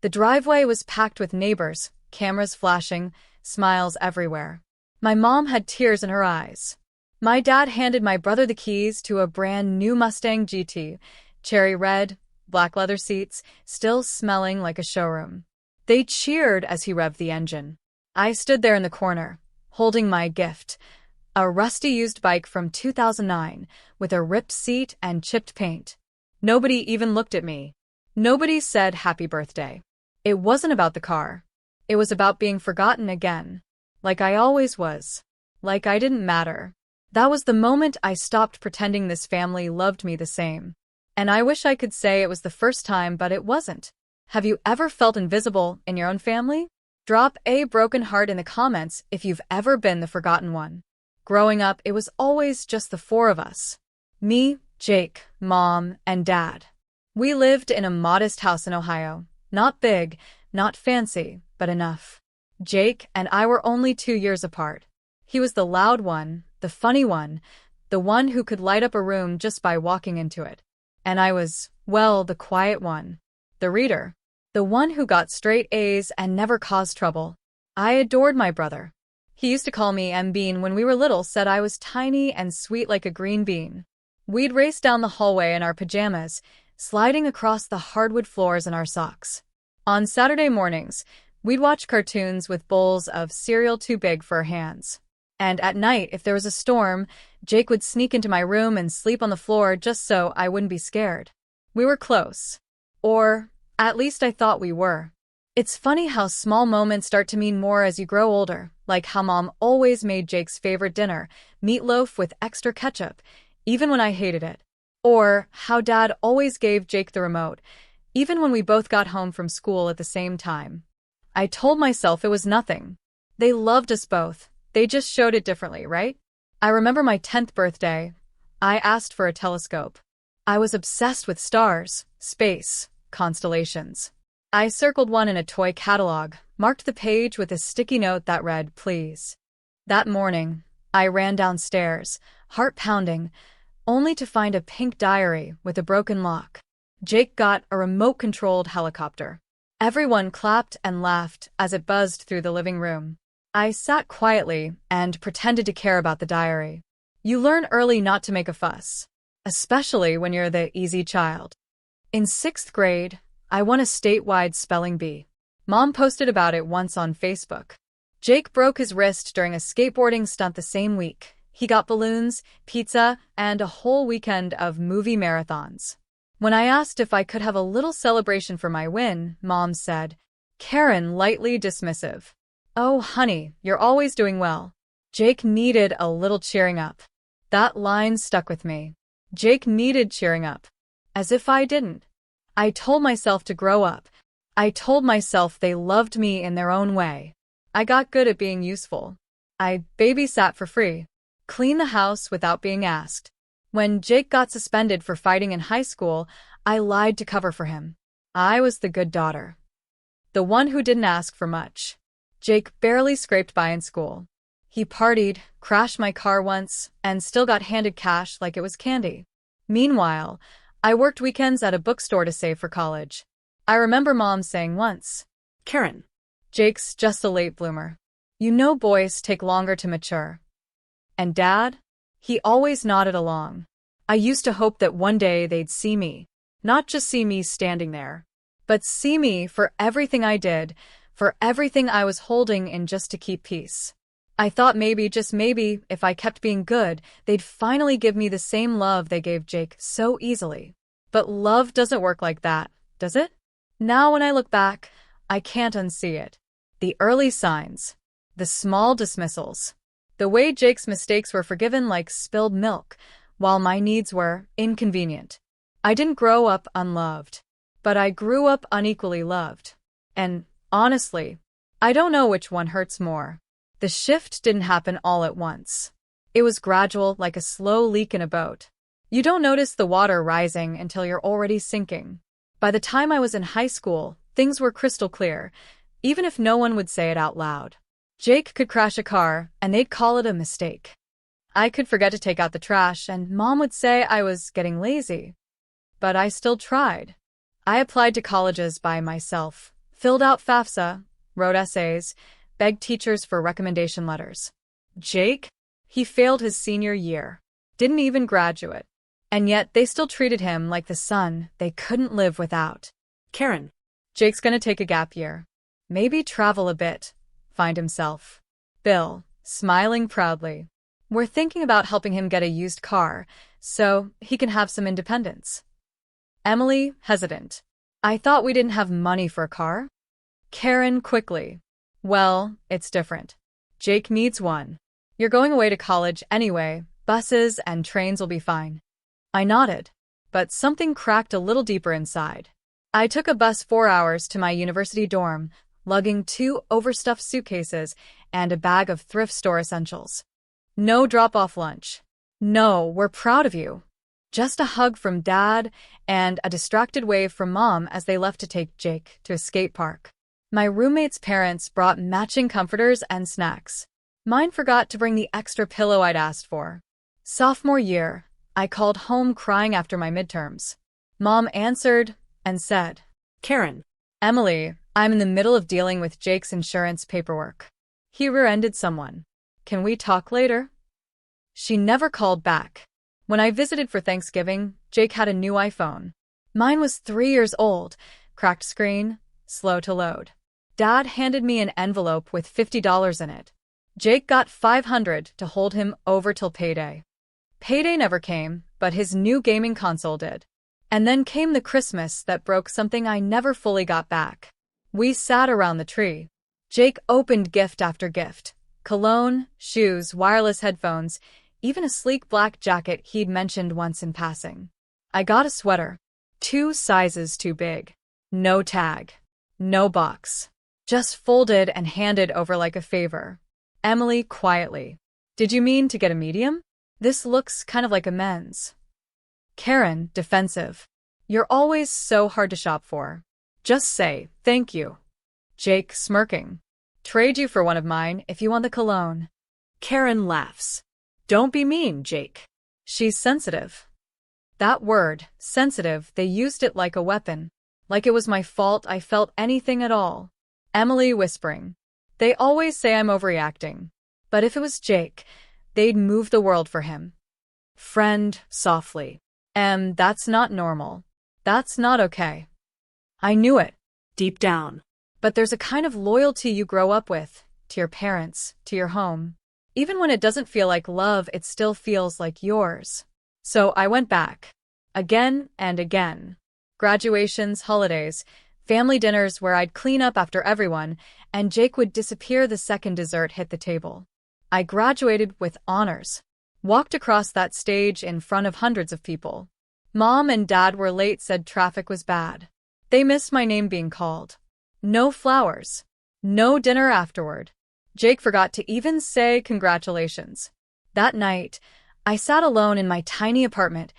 The driveway was packed with neighbors, cameras flashing, smiles everywhere. My mom had tears in her eyes. My dad handed my brother the keys to a brand new Mustang GT, cherry red, black leather seats, still smelling like a showroom. They cheered as he revved the engine. I stood there in the corner, holding my gift, a rusty used bike from 2009 with a ripped seat and chipped paint. Nobody even looked at me. Nobody said happy birthday. It wasn't about the car. It was about being forgotten again. Like I always was. Like I didn't matter. That was the moment I stopped pretending this family loved me the same. And I wish I could say it was the first time, but it wasn't. Have you ever felt invisible in your own family? Drop a broken heart in the comments if you've ever been the forgotten one. Growing up, it was always just the four of us. Me, Jake, Mom, and Dad. We lived in a modest house in Ohio. Not big, not fancy, but enough. Jake and I were only 2 years apart. He was the loud one, the funny one, the one who could light up a room just by walking into it. And I was, well, the quiet one. The reader. The one who got straight A's and never caused trouble. I adored my brother. He used to call me M-Bean when we were little, said I was tiny and sweet like a green bean. We'd race down the hallway in our pajamas, sliding across the hardwood floors in our socks. On Saturday mornings, we'd watch cartoons with bowls of cereal too big for our hands. And at night, if there was a storm, Jake would sneak into my room and sleep on the floor just so I wouldn't be scared. We were close. Or, at least I thought we were. It's funny how small moments start to mean more as you grow older, like how Mom always made Jake's favorite dinner, meatloaf with extra ketchup, even when I hated it. Or how Dad always gave Jake the remote, even when we both got home from school at the same time. I told myself it was nothing. They loved us both. They just showed it differently, right? I remember my 10th birthday. I asked for a telescope. I was obsessed with stars, space, constellations. I circled one in a toy catalog, marked the page with a sticky note that read, "Please." That morning, I ran downstairs, heart pounding, only to find a pink diary with a broken lock. Jake got a remote-controlled helicopter. Everyone clapped and laughed as it buzzed through the living room. I sat quietly and pretended to care about the diary. You learn early not to make a fuss, especially when you're the easy child. In 6th grade, I won a statewide spelling bee. Mom posted about it once on Facebook. Jake broke his wrist during a skateboarding stunt the same week. He got balloons, pizza, and a whole weekend of movie marathons. When I asked if I could have a little celebration for my win, Mom said, Karen, lightly dismissive. "Oh, honey, you're always doing well." Jake needed a little cheering up. That line stuck with me. Jake needed cheering up. As if I didn't. I told myself to grow up. I told myself they loved me in their own way. I got good at being useful. I babysat for free. Cleaned the house without being asked. When Jake got suspended for fighting in high school, I lied to cover for him. I was the good daughter. The one who didn't ask for much. Jake barely scraped by in school. He partied, crashed my car once, and still got handed cash like it was candy. Meanwhile, I worked weekends at a bookstore to save for college. I remember Mom saying once, "Karen, Jake's just a late bloomer. You know boys take longer to mature." And Dad? He always nodded along. I used to hope that one day they'd see me. Not just see me standing there, but see me for everything I did, for everything I was holding in just to keep peace. I thought maybe, just maybe, if I kept being good, they'd finally give me the same love they gave Jake so easily. But love doesn't work like that, does it? Now when I look back, I can't unsee it. The early signs. The small dismissals. The way Jake's mistakes were forgiven like spilled milk, while my needs were inconvenient. I didn't grow up unloved, but I grew up unequally loved. And honestly, I don't know which one hurts more. The shift didn't happen all at once. It was gradual, like a slow leak in a boat. You don't notice the water rising until you're already sinking. By the time I was in high school, things were crystal clear, even if no one would say it out loud. Jake could crash a car, and they'd call it a mistake. I could forget to take out the trash, and Mom would say I was getting lazy. But I still tried. I applied to colleges by myself, Filled out FAFSA, wrote essays, begged teachers for recommendation letters. Jake? He failed his senior year. Didn't even graduate. And yet they still treated him like the son they couldn't live without. Karen. Jake's gonna take a gap year. Maybe travel a bit. Find himself. Bill, smiling proudly. We're thinking about helping him get a used car, so he can have some independence. Emily, hesitant. I thought we didn't have money for a car? Karen, quickly. Well, it's different. Jake needs one. You're going away to college anyway. Buses and trains will be fine. I nodded, but something cracked a little deeper inside. I took a bus 4 hours to my university dorm, lugging 2 overstuffed suitcases and a bag of thrift store essentials. No drop-off lunch. No, we're proud of you. Just a hug from Dad and a distracted wave from Mom as they left to take Jake to a skate park. My roommate's parents brought matching comforters and snacks. Mine forgot to bring the extra pillow I'd asked for. Sophomore year, I called home crying after my midterms. Mom answered and said, Karen. Emily, I'm in the middle of dealing with Jake's insurance paperwork. He rear-ended someone. Can we talk later? She never called back. When I visited for Thanksgiving, Jake had a new iPhone. Mine was 3 years old, cracked screen, slow to load. Dad handed me an envelope with $50 in it. Jake got $500 to hold him over till payday. Payday never came, but his new gaming console did. And then came the Christmas that broke something I never fully got back. We sat around the tree. Jake opened gift after gift. Cologne, shoes, wireless headphones, even a sleek black jacket he'd mentioned once in passing. I got a sweater. 2 sizes too big. No tag. No box. Just folded and handed over like a favor. Emily, quietly. Did you mean to get a medium? This looks kind of like a men's. Karen, defensive. You're always so hard to shop for. Just say, thank you. Jake, smirking. Trade you for one of mine if you want the cologne. Karen laughs. Don't be mean, Jake. She's sensitive. That word, sensitive, they used it like a weapon. Like it was my fault I felt anything at all. Emily, whispering. They always say I'm overreacting. But if it was Jake, they'd move the world for him. Friend, softly. That's not normal. That's not okay. I knew it. Deep down. But there's a kind of loyalty you grow up with, to your parents, to your home. Even when it doesn't feel like love, it still feels like yours. So I went back. Again and again. Graduations, holidays, family dinners where I'd clean up after everyone, and Jake would disappear the second dessert hit the table. I graduated with honors. Walked across that stage in front of hundreds of people. Mom and Dad were late, said traffic was bad. They missed my name being called. No flowers. No dinner afterward. Jake forgot to even say congratulations. That night, I sat alone in my tiny apartment,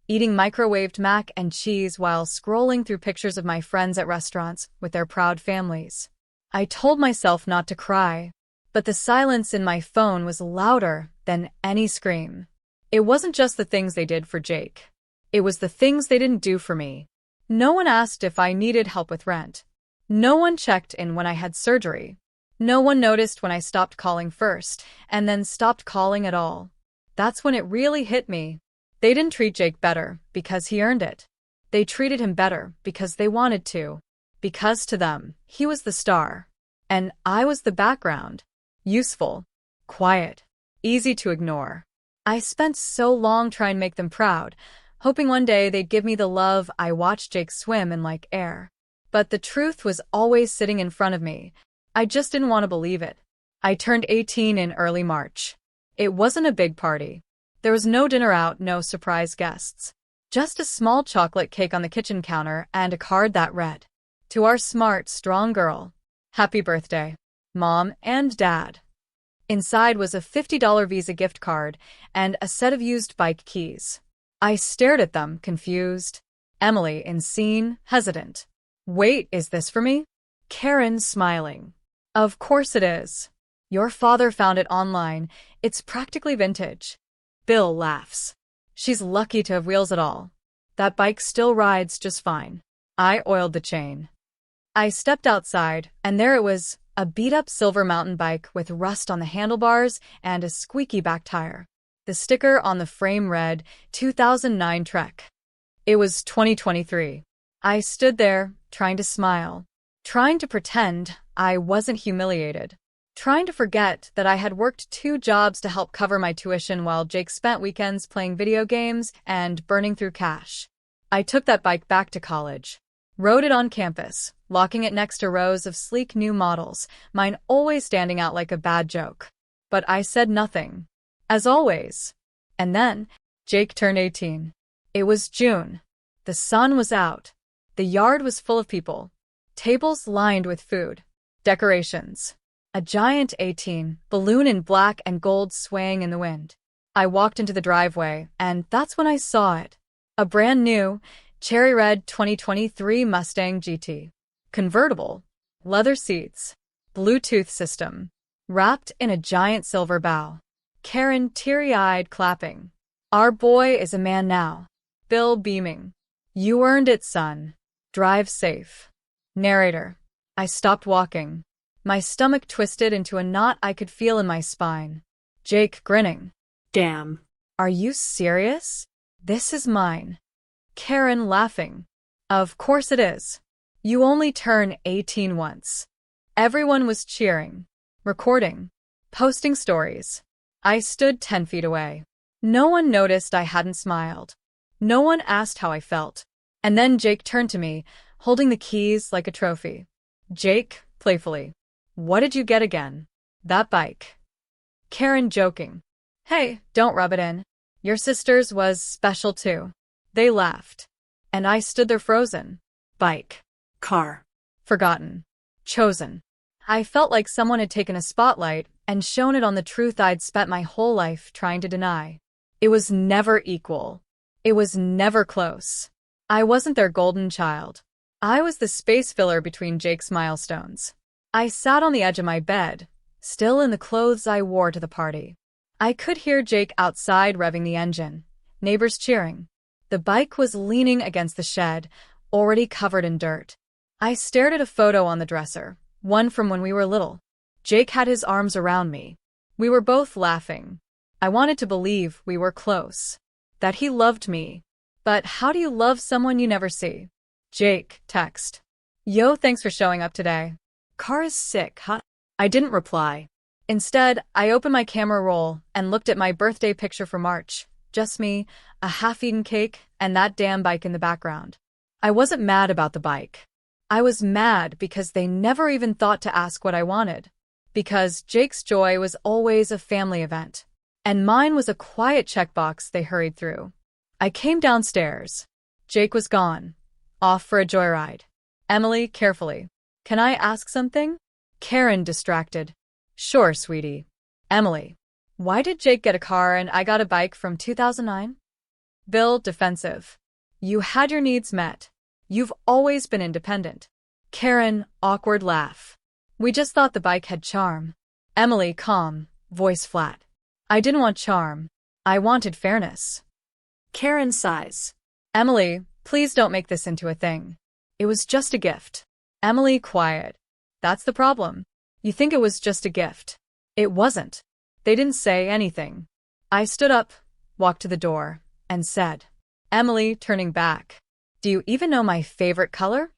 eating microwaved mac and cheese while scrolling through pictures of my friends at restaurants with their proud families. I told myself not to cry, but the silence in my phone was louder than any scream. It wasn't just the things they did for Jake. It was the things they didn't do for me. No one asked if I needed help with rent. No one checked in when I had surgery. No one noticed when I stopped calling first, and then stopped calling at all. That's when it really hit me. They didn't treat Jake better because he earned it. They treated him better because they wanted to. Because to them, he was the star. And I was the background. Useful. Quiet. Easy to ignore. I spent so long trying to make them proud, hoping one day they'd give me the love I watched Jake swim in like air. But the truth was always sitting in front of me. I just didn't want to believe it. I turned 18 in early March. It wasn't a big party. There was no dinner out, no surprise guests. Just a small chocolate cake on the kitchen counter and a card that read, "To our smart, strong girl. Happy birthday, Mom and Dad." Inside was a $50 Visa gift card and a set of used bike keys. I stared at them, confused. Emily, in scene, hesitant. Wait, is this for me? Karen, smiling. Of course it is. Your father found it online. It's practically vintage. Bill laughs. She's lucky to have wheels at all. That bike still rides just fine. I oiled the chain. I stepped outside, and there it was, a beat-up silver mountain bike with rust on the handlebars and a squeaky back tire. The sticker on the frame read, 2009 Trek. It was 2023. I stood there, trying to smile, trying to pretend I wasn't humiliated, trying to forget that I had worked 2 jobs to help cover my tuition while Jake spent weekends playing video games and burning through cash. I took that bike back to college, rode it on campus, locking it next to rows of sleek new models, mine always standing out like a bad joke. But I said nothing, as always. And then, Jake turned 18. It was June. The sun was out. The yard was full of people. Tables lined with food. Decorations. A giant 18 balloon in black and gold swaying in the wind. I walked into the driveway, and that's when I saw it. A brand new, cherry red 2023 Mustang GT. Convertible. Leather seats. Bluetooth system. Wrapped in a giant silver bow. Karen teary-eyed clapping. Our boy is a man now. Bill beaming. You earned it, son. Drive safe. Narrator. I stopped walking. My stomach twisted into a knot I could feel in my spine. Jake grinning. Damn. Are you serious? This is mine. Karen laughing. Of course it is. You only turn 18 once. Everyone was cheering, recording, posting stories. I stood 10 feet away. No one noticed I hadn't smiled. No one asked how I felt. And then Jake turned to me, holding the keys like a trophy. Jake, playfully. What did you get again? That bike. Karen joking. Hey, don't rub it in. Your sister's was special too. They laughed. And I stood there frozen. Bike. Car. Forgotten. Chosen. I felt like someone had taken a spotlight and shone it on the truth I'd spent my whole life trying to deny. It was never equal. It was never close. I wasn't their golden child. I was the space filler between Jake's milestones. I sat on the edge of my bed, still in the clothes I wore to the party. I could hear Jake outside revving the engine, neighbors cheering. The bike was leaning against the shed, already covered in dirt. I stared at a photo on the dresser, one from when we were little. Jake had his arms around me. We were both laughing. I wanted to believe we were close, that he loved me. But how do you love someone you never see? Jake, text. Yo, thanks for showing up today. Car is sick, huh? I didn't reply. Instead, I opened my camera roll and looked at my birthday picture for March. Just me, a half-eaten cake, and that damn bike in the background. I wasn't mad about the bike. I was mad because they never even thought to ask what I wanted. Because Jake's joy was always a family event. And mine was a quiet checkbox they hurried through. I came downstairs. Jake was gone. Off for a joyride. Emily, carefully. Can I ask something? Karen, distracted. Sure, sweetie. Emily. Why did Jake get a car and I got a bike from 2009? Bill, defensive. You had your needs met. You've always been independent. Karen, awkward laugh. We just thought the bike had charm. Emily, calm, voice flat. I didn't want charm. I wanted fairness. Karen sighs. Emily, please don't make this into a thing. It was just a gift. Emily, quiet. That's the problem. You think it was just a gift. It wasn't. They didn't say anything. I stood up, walked to the door, and said, Emily, turning back. Do you even know my favorite color?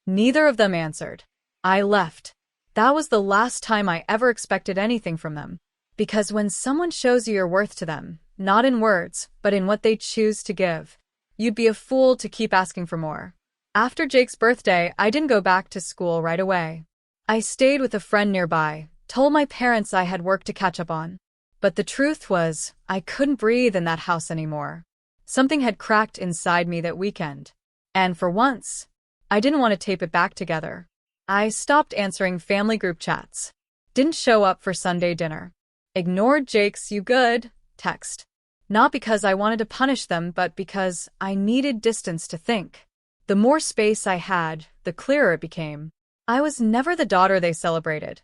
Neither of them answered. I left. That was the last time I ever expected anything from them. Because when someone shows you your worth to them, not in words, but in what they choose to give, you'd be a fool to keep asking for more. After Jake's birthday, I didn't go back to school right away. I stayed with a friend nearby, told my parents I had work to catch up on. But the truth was, I couldn't breathe in that house anymore. Something had cracked inside me that weekend. And for once, I didn't want to tape it back together. I stopped answering family group chats. Didn't show up for Sunday dinner. Ignored Jake's "you good" text. Not because I wanted to punish them, but because I needed distance to think. The more space I had, the clearer it became. I was never the daughter they celebrated.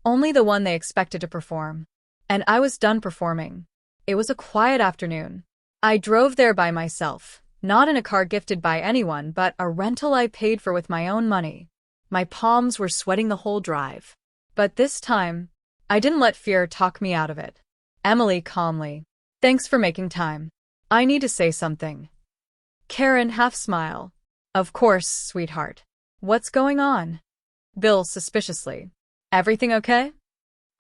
Only the one they expected to perform. And I was done performing. It was a quiet afternoon. I drove there by myself, not in a car gifted by anyone, but a rental I paid for with my own money. My palms were sweating the whole drive. But this time, I didn't let fear talk me out of it. Emily calmly. Thanks for making time. I need to say something. Karen half smile. Of course, sweetheart. What's going on? Bill suspiciously. Everything okay?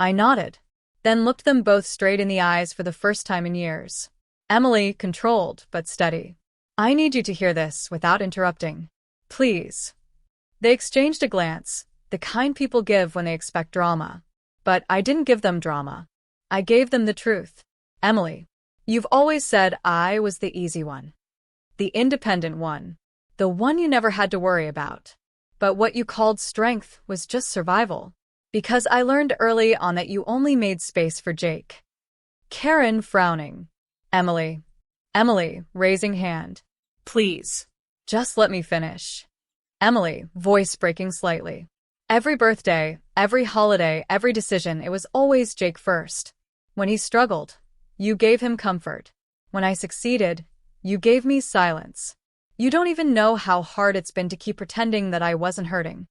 I nodded, then looked them both straight in the eyes for the first time in years. Emily, controlled but steady. I need you to hear this without interrupting. Please. They exchanged a glance, the kind people give when they expect drama. But I didn't give them drama. I gave them the truth. Emily, you've always said I was the easy one. The independent one. The one you never had to worry about. But what you called strength was just survival. Because I learned early on that you only made space for Jake. Karen frowning. Emily, raising hand. Please. Just let me finish. Emily, voice breaking slightly. Every birthday, every holiday, every decision, it was always Jake first. When he struggled, you gave him comfort. When I succeeded, you gave me silence. You don't even know how hard it's been to keep pretending that I wasn't hurting.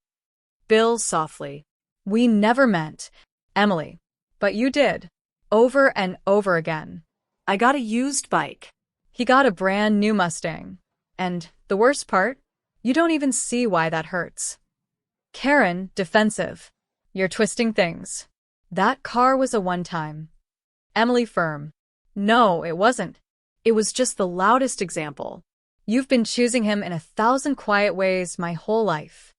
Bill softly. We never meant, Emily. But you did. Over and over again. I got a used bike. He got a brand new Mustang. And the worst part? You don't even see why that hurts. Karen, defensive. You're twisting things. That car was a one-time. Emily firm. No, it wasn't. It was just the loudest example. You've been choosing him in 1,000 quiet ways my whole life.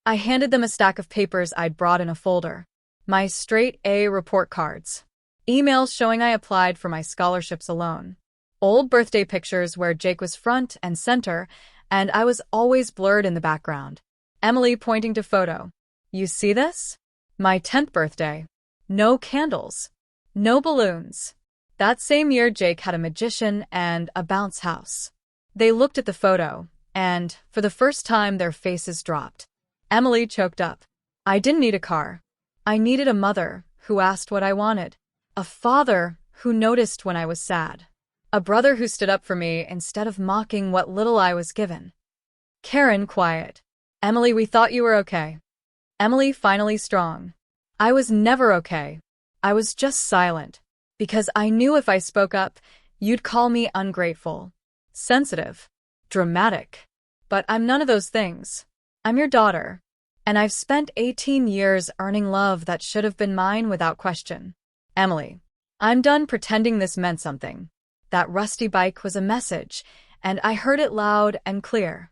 I handed them a stack of papers I'd brought in a folder. My straight A report cards. Emails showing I applied for my scholarships alone. Old birthday pictures where Jake was front and center, and I was always blurred in the background. Emily pointing to photo. You see this? My 10th birthday. No candles. No balloons. That same year Jake had a magician and a bounce house. They looked at the photo, and, for the first time, their faces dropped. Emily choked up. I didn't need a car. I needed a mother who asked what I wanted. A father who noticed when I was sad. A brother who stood up for me instead of mocking what little I was given. Karen quiet. Emily, we thought you were okay. Emily finally strong. I was never okay. I was just silent. Because I knew if I spoke up, you'd call me ungrateful. Sensitive. Dramatic. But I'm none of those things. I'm your daughter. And I've spent 18 years earning love that should have been mine without question. Emily, I'm done pretending this meant something. That rusty bike was a message, and I heard it loud and clear.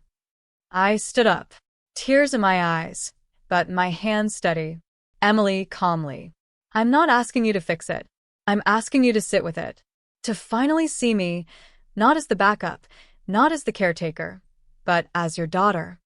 I stood up, tears in my eyes, but my hands steady. Emily calmly. I'm not asking you to fix it. I'm asking you to sit with it. To finally see me, not as the backup, not as the caretaker, but as your daughter.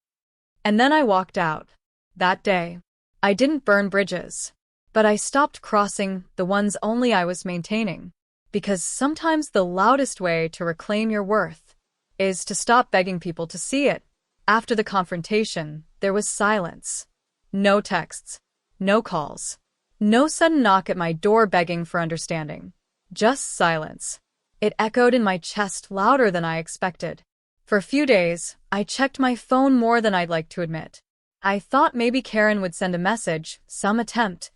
And then I walked out. That day, I didn't burn bridges, but I stopped crossing the ones only I was maintaining. Because sometimes the loudest way to reclaim your worth is to stop begging people to see it. After the confrontation, there was silence. No texts, no calls, no sudden knock at my door begging for understanding. Just silence. It echoed in my chest louder than I expected. For a few days, I checked my phone more than I'd like to admit. I thought maybe Karen would send a message, some attempt,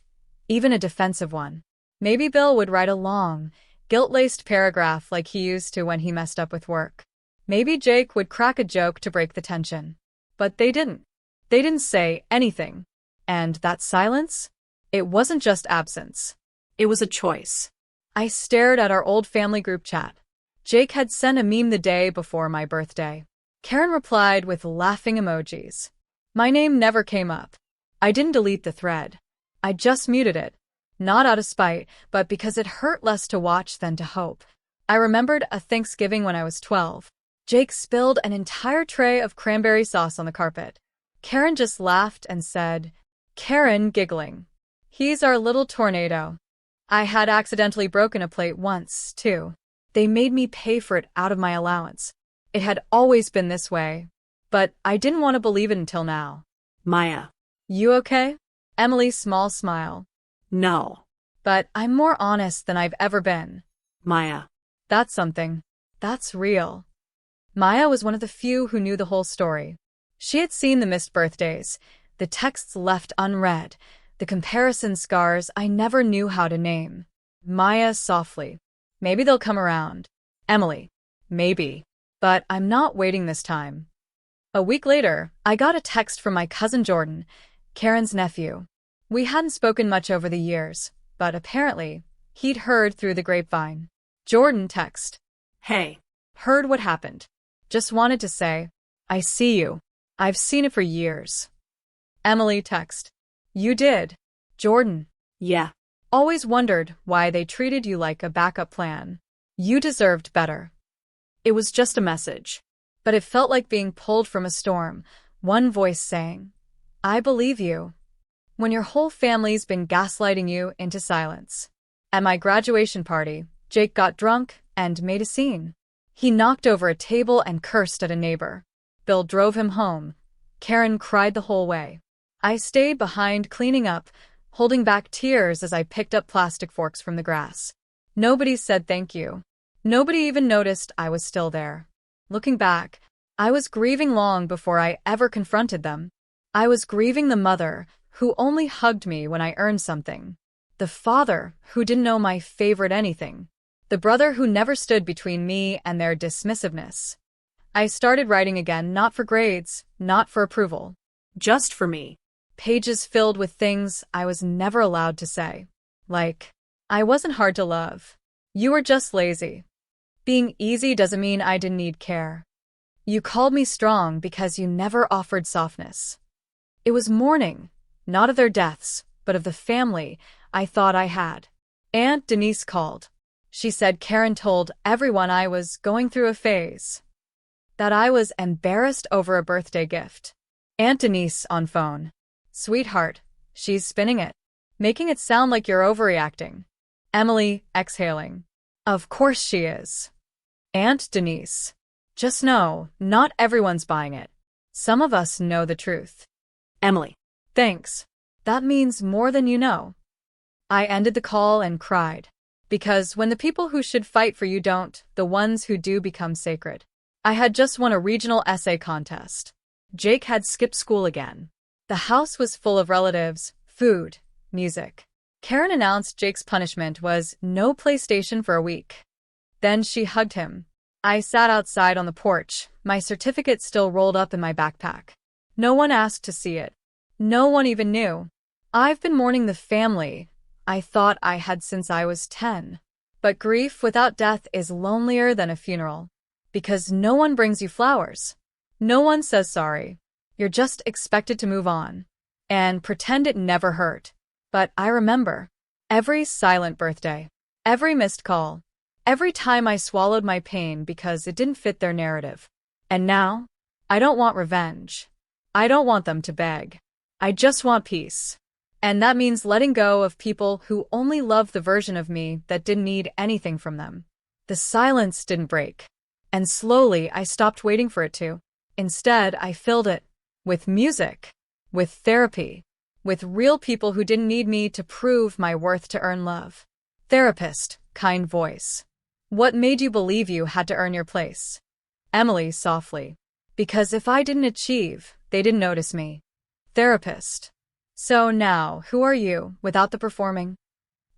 even a defensive one. Maybe Bill would write a long, guilt-laced paragraph like he used to when he messed up with work. Maybe Jake would crack a joke to break the tension. But they didn't. They didn't say anything. And that silence? It wasn't just absence. It was a choice. I stared at our old family group chat. Jake had sent a meme the day before my birthday. Karen replied with laughing emojis. My name never came up. I didn't delete the thread. I just muted it. Not out of spite, but because it hurt less to watch than to hope. I remembered a Thanksgiving when I was 12. Jake spilled an entire tray of cranberry sauce on the carpet. Karen just laughed and said, Karen giggling. He's our little tornado. I had accidentally broken a plate once, too. They made me pay for it out of my allowance. It had always been this way. But I didn't want to believe it until now. Maya. You okay? Emily's small smile. No. But I'm more honest than I've ever been. Maya. That's something. That's real. Maya was one of the few who knew the whole story. She had seen the missed birthdays, the texts left unread, the comparison scars I never knew how to name. Maya softly. Maybe they'll come around. Emily. Maybe. But I'm not waiting this time. A week later, I got a text from my cousin Jordan, Karen's nephew. We hadn't spoken much over the years, but apparently, he'd heard through the grapevine. Jordan text. Hey. Heard what happened. Just wanted to say, I see you. I've seen it for years. Emily text. You did. Jordan. Yeah. Always wondered why they treated you like a backup plan. You deserved better. It was just a message. But it felt like being pulled from a storm, one voice saying, I believe you. When your whole family's been gaslighting you into silence. At my graduation party, Jake got drunk and made a scene. He knocked over a table and cursed at a neighbor. Bill drove him home. Karen cried the whole way. I stayed behind cleaning up, holding back tears as I picked up plastic forks from the grass. Nobody said thank you. Nobody even noticed I was still there. Looking back, I was grieving long before I ever confronted them. I was grieving the mother who only hugged me when I earned something. The father who didn't know my favorite anything. The brother who never stood between me and their dismissiveness. I started writing again, not for grades, not for approval. Just for me. Pages filled with things I was never allowed to say. Like, I wasn't hard to love. You were just lazy. Being easy doesn't mean I didn't need care. You called me strong because you never offered softness. It was mourning, not of their deaths, but of the family I thought I had. Aunt Denise called. She said Karen told everyone I was going through a phase. That I was embarrassed over a birthday gift. Aunt Denise on phone. Sweetheart, she's spinning it. Making it sound like you're overreacting. Emily, exhaling. Of course she is. Aunt Denise. Just know, not everyone's buying it. Some of us know the truth. Emily. Thanks. That means more than you know. I ended the call and cried. Because when the people who should fight for you don't, the ones who do become sacred. I had just won a regional essay contest. Jake had skipped school again. The house was full of relatives, food, music. Karen announced Jake's punishment was no PlayStation for a week. Then she hugged him. I sat outside on the porch, my certificate still rolled up in my backpack. No one asked to see it. No one even knew. I've been mourning the family I thought I had since I was 10. But grief without death is lonelier than a funeral. Because no one brings you flowers. No one says sorry. You're just expected to move on. And pretend it never hurt. But I remember. Every silent birthday. Every missed call. Every time I swallowed my pain because it didn't fit their narrative. And now? I don't want revenge. I don't want them to beg. I just want peace. And that means letting go of people who only love the version of me that didn't need anything from them. The silence didn't break. And slowly I stopped waiting for it to. Instead, I filled it. With music. With therapy. With real people who didn't need me to prove my worth to earn love. Therapist, kind voice. What made you believe you had to earn your place? Emily softly. Because if I didn't achieve, they didn't notice me. Therapist. So now, who are you, without the performing?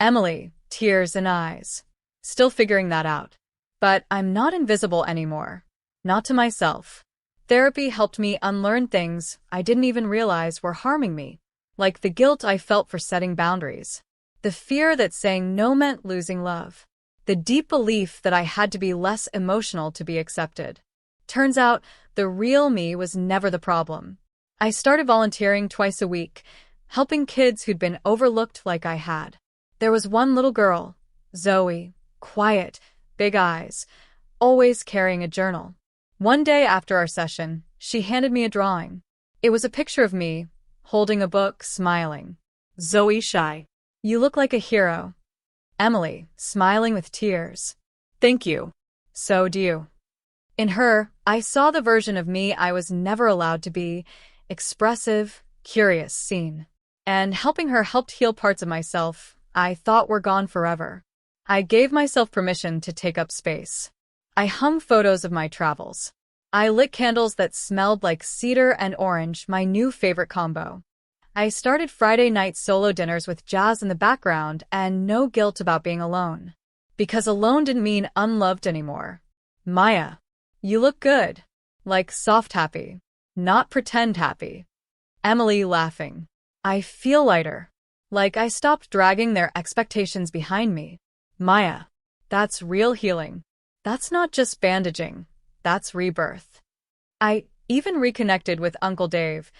Emily, tears in eyes. Still figuring that out. But I'm not invisible anymore. Not to myself. Therapy helped me unlearn things I didn't even realize were harming me. Like the guilt I felt for setting boundaries. The fear that saying no meant losing love. The deep belief that I had to be less emotional to be accepted. Turns out, the real me was never the problem. I started volunteering twice a week, helping kids who'd been overlooked like I had. There was one little girl, Zoe, quiet, big eyes, always carrying a journal. One day after our session, she handed me a drawing. It was a picture of me, holding a book, smiling. Zoe shy. You look like a hero. Emily, smiling with tears. Thank you. So do you. In her, I saw the version of me I was never allowed to be, expressive, curious, seen. And helping her helped heal parts of myself I thought were gone forever. I gave myself permission to take up space. I hung photos of my travels. I lit candles that smelled like cedar and orange, my new favorite combo. I started Friday night solo dinners with jazz in the background and no guilt about being alone. Because alone didn't mean unloved anymore. Maya, you look good. Like soft happy. Not pretend happy. Emily laughing. I feel lighter. Like I stopped dragging their expectations behind me. Maya, that's real healing. That's not just bandaging. That's rebirth. I even reconnected with Uncle Dave,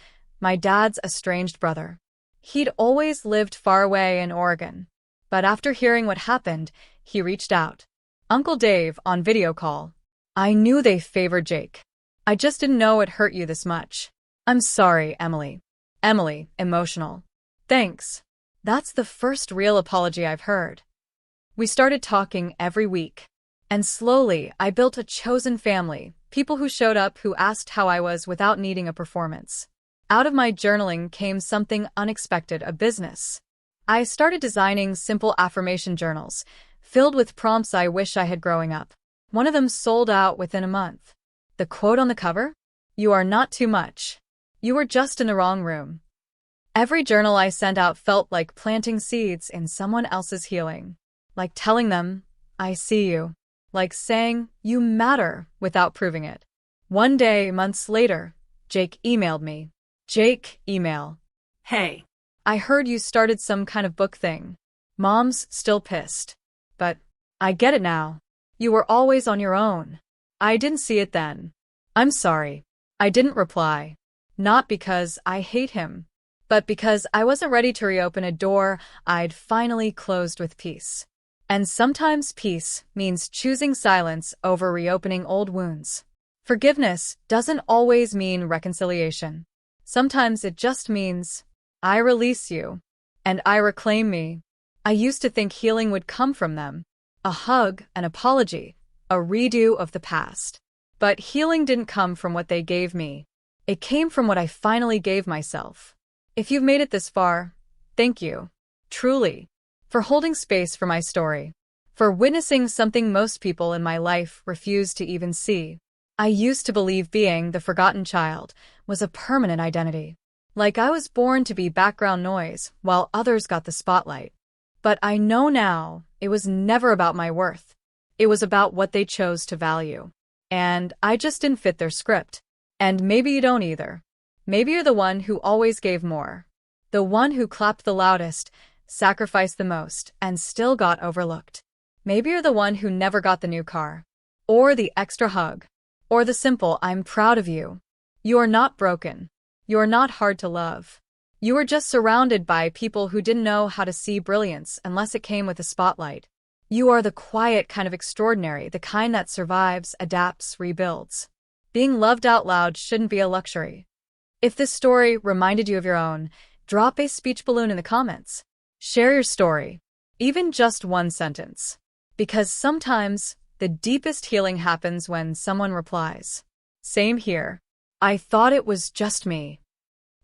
my dad's estranged brother. He'd always lived far away in Oregon. But after hearing what happened, he reached out. Uncle Dave on video call. I knew they favored Jake. I just didn't know it hurt you this much. I'm sorry, Emily. Emily, emotional. Thanks. That's the first real apology I've heard. We started talking every week. And slowly, I built a chosen family, people who showed up who asked how I was without needing a performance. Out of my journaling came something unexpected, a business. I started designing simple affirmation journals, filled with prompts I wish I had growing up. One of them sold out within a month. The quote on the cover? You are not too much. You were just in the wrong room. Every journal I sent out felt like planting seeds in someone else's healing. Like telling them, I see you. Like saying, you matter, without proving it. One day, months later, Jake emailed me. Jake, email. Hey. I heard you started some kind of book thing. Mom's still pissed. But I get it now. You were always on your own. I didn't see it then. I'm sorry. I didn't reply. Not because I hate him, but because I wasn't ready to reopen a door I'd finally closed with peace. And sometimes peace means choosing silence over reopening old wounds. Forgiveness doesn't always mean reconciliation. Sometimes it just means, I release you, and I reclaim me. I used to think healing would come from them. A hug, an apology, a redo of the past. But healing didn't come from what they gave me. It came from what I finally gave myself. If you've made it this far, thank you. Truly. For holding space for my story. For witnessing something most people in my life refuse to even see. I used to believe being the forgotten child was a permanent identity. Like I was born to be background noise while others got the spotlight. But I know now it was never about my worth. It was about what they chose to value. And I just didn't fit their script. And maybe you don't either. Maybe you're the one who always gave more. The one who clapped the loudest, sacrificed the most, and still got overlooked. Maybe you're the one who never got the new car. Or the extra hug. Or the simple, I'm proud of you. You are not broken. You are not hard to love. You were just surrounded by people who didn't know how to see brilliance unless it came with a spotlight. You are the quiet kind of extraordinary, the kind that survives, adapts, rebuilds. Being loved out loud shouldn't be a luxury. If this story reminded you of your own, drop a speech balloon in the comments. Share your story, even just one sentence. Because sometimes the deepest healing happens when someone replies. Same here. I thought it was just me.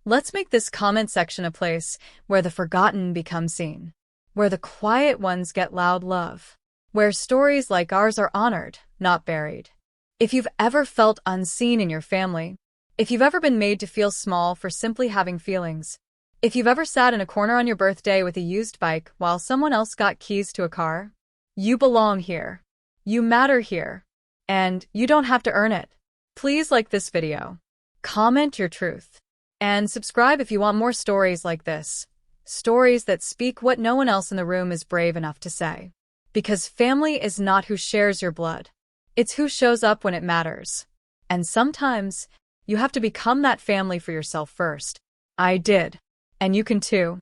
Let's make this comment section a place where the forgotten become seen. Where the quiet ones get loud love. Where stories like ours are honored, not buried. If you've ever felt unseen in your family, if you've ever been made to feel small for simply having feelings, if you've ever sat in a corner on your birthday with a used bike while someone else got keys to a car, you belong here. You matter here. And you don't have to earn it. Please like this video. Comment your truth. And subscribe if you want more stories like this. Stories that speak what no one else in the room is brave enough to say. Because family is not who shares your blood. It's who shows up when it matters. And sometimes, you have to become that family for yourself first. I did. And you can too.